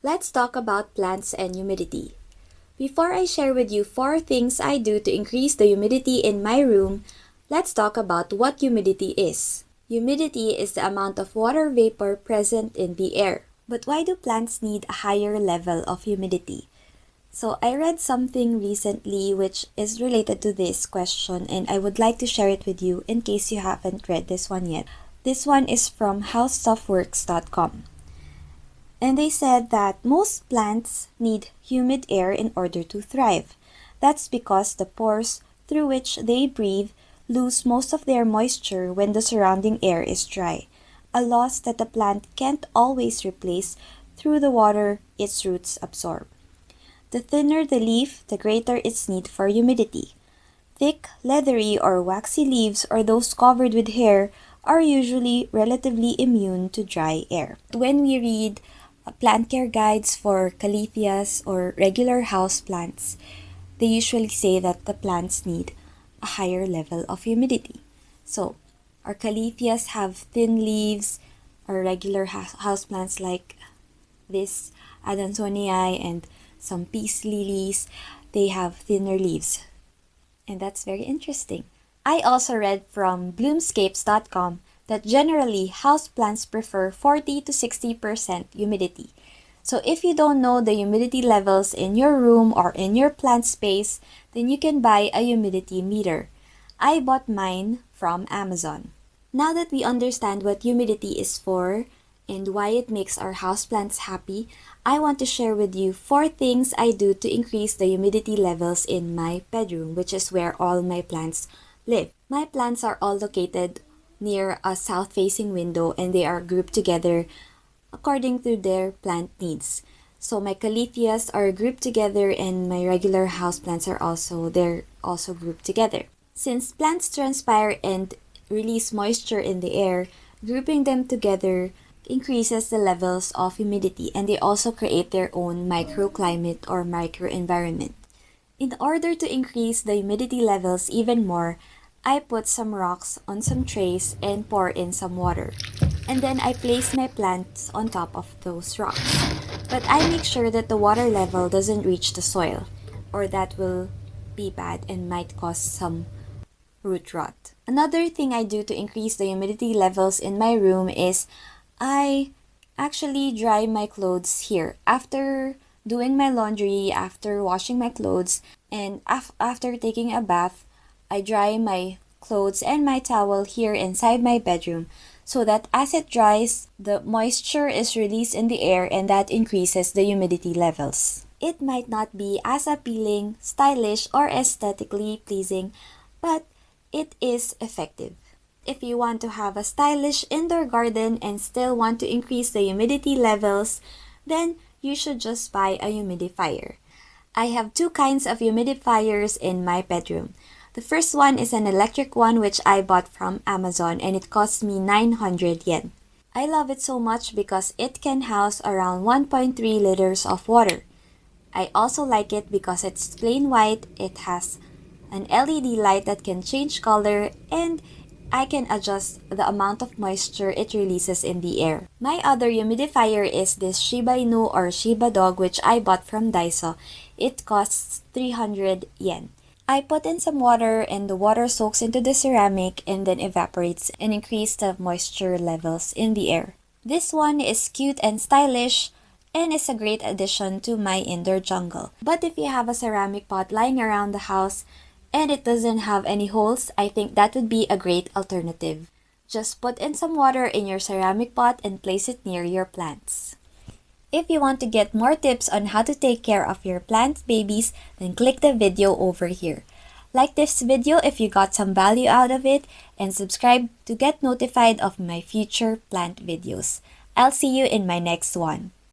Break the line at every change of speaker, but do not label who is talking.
Let's talk about plants and humidity. Before I share with you 4 things I do to increase the humidity in my room, let's talk about what humidity is. Humidity is the amount of water vapor present in the air. But why do plants need a higher level of humidity? So I read something recently which is related to this question, and I would like to share it with you in case you haven't read this one yet. This one is from howstuffworks.com. And they said that most plants need humid air in order to thrive. That's because the pores through which they breathe lose most of their moisture when the surrounding air is dry, a loss that the plant can't always replace through the water its roots absorb. The thinner the leaf, the greater its need for humidity. Thick, leathery, or waxy leaves, or those covered with hair, are usually relatively immune to dry air. When we read plant care guides for caletheas or regular house plants, they usually say that the plants need a higher level of humidity. So, our caletheas have thin leaves, our regular house plants like this Adansonii and some peace lilies, they have thinner leaves. And that's very interesting. I also read from bloomscapes.com that generally houseplants prefer 40 to 60% humidity. So if you don't know the humidity levels in your room or in your plant space, then you can buy a humidity meter. I bought mine from Amazon. Now that we understand what humidity is for and why it makes our houseplants happy, I want to share with you 4 things I do to increase the humidity levels in my bedroom, which is where all my plants live. My plants are all located near a south-facing window and they are grouped together according to their plant needs. So my caletheas are grouped together and my regular houseplants are also grouped together. Since plants transpire and release moisture in the air, grouping them together increases the levels of humidity, and they also create their own microclimate or microenvironment. In order to increase the humidity levels even more, I put some rocks on some trays and pour in some water. And then I place my plants on top of those rocks. But I make sure that the water level doesn't reach the soil, or that will be bad and might cause some root rot. Another thing I do to increase the humidity levels in my room is I actually dry my clothes here. After doing my laundry, after washing my clothes, and after taking a bath, I dry my clothes and my towel here inside my bedroom so that as it dries, the moisture is released in the air and that increases the humidity levels. It might not be as appealing, stylish, or aesthetically pleasing, but it is effective. If you want to have a stylish indoor garden and still want to increase the humidity levels, then you should just buy a humidifier. I have 2 kinds of humidifiers in my bedroom. The first one is an electric one which I bought from Amazon and it cost me 900 yen. I love it so much because it can house around 1.3 liters of water. I also like it because it's plain white, it has an LED light that can change color, and I can adjust the amount of moisture it releases in the air. My other humidifier is this Shiba Inu or Shiba Dog which I bought from Daiso. It costs 300 yen. I put in some water and the water soaks into the ceramic and then evaporates and increases the moisture levels in the air. This one is cute and stylish and is a great addition to my indoor jungle. But if you have a ceramic pot lying around the house and it doesn't have any holes, I think that would be a great alternative. Just put in some water in your ceramic pot and place it near your plants. If you want to get more tips on how to take care of your plant babies, then click the video over here. Like this video if you got some value out of it, and subscribe to get notified of my future plant videos. I'll see you in my next one.